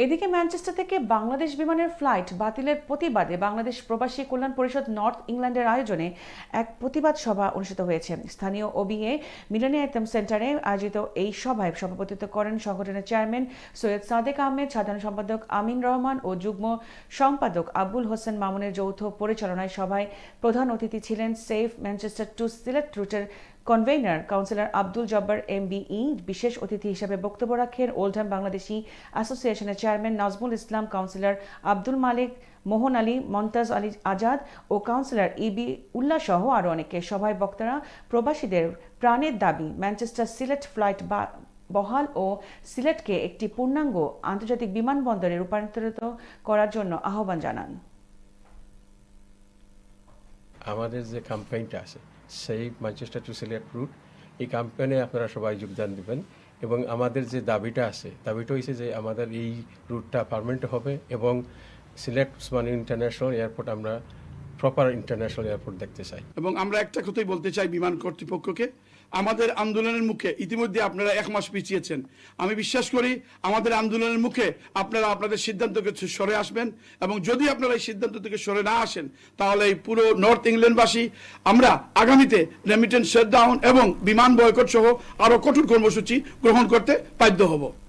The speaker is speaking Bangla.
এদিকে ম্যানচেস্টার থেকে বাংলাদেশ বিমানের ফ্লাইট বাতিলের প্রতিবাদে বাংলাদেশ প্রবাসী কল্যাণ পরিষদ নর্থ ইংল্যান্ডের আয়োজনে এক প্রতিবাদ সভা অনুষ্ঠিত হয়েছে। স্থানীয় ওবিএ মিলনায়তন সেন্টারে আয়োজিত এই সভায় সভাপতিত্ব করেন সংগঠনের চেয়ারম্যান সৈয়দ সাদেক আহমেদ, সাধারণ সম্পাদক আমিন রহমান ও যুগ্ম সম্পাদক আবুল হোসেন মামুনের যৌথ পরিচালনায় সভায় প্রধান অতিথি ছিলেন সেফ ম্যানচেস্টার টু সিলেট রুটের convenor councillor Abdul Jabbar MBE. বিশেষ অতিথি হিসেবে বক্তব্য রাখেন ওল্ডহাম বাংলাদেশি অ্যাসোসিয়েশনের চেয়ারম্যান নাজমুল ইসলাম, কাউন্সিলর আব্দুল মালিক, মোহন আলী, মমতাজ আলী আজাদ ও কাউন্সিলর ইবি উল্লাহ সহ আরও অনেকে। সভায় বক্তারা প্রবাসীদের প্রাণের দাবি ম্যানচেস্টার সিলেট ফ্লাইট বহাল ও সিলেটকে একটি পূর্ণাঙ্গ আন্তর্জাতিক বিমানবন্দরে রূপান্তরিত করার জন্য আহ্বান জানান। আমাদের যে ক্যাম্পেইনটা আছে সেই ম্যানচেস্টার টু সিলেট রুট, এই ক্যাম্পেইনে আপনারা সবাই যোগদান দেবেন এবং আমাদের যে দাবিটা আছে, দাবিটা হয়েছে যে আমাদের এই রুটটা পার্মানেন্ট হবে এবং সিলেট ওসমানী ইন্টারন্যাশনাল এয়ারপোর্ট আমরা প্রপার ইন্টারন্যাশনাল এয়ারপোর্ট দেখতে চাই। এবং আমরা একটা কথাই বলতে চাই বিমান কর্তৃপক্ষকে, আমাদের আন্দোলনের মুখে ইতিমধ্যে আপনারা 1 মাস পিছিয়েছেন। আমি বিশ্বাস করি আমাদের আন্দোলনের মুখে আপনারা আপনাদের সিদ্ধান্ত থেকে সরে আসবেন এবং যদি আপনারা এই সিদ্ধান্ত থেকে সরে না আসেন তাহলে এই পুরো নর্থ ইংল্যান্ডবাসী আমরা আগামীতে রেমিটেন্স শাটডাউন এবং বিমান বয়কট সহ আরো কঠোর কর্মসূচি গ্রহণ করতে বাধ্য হব।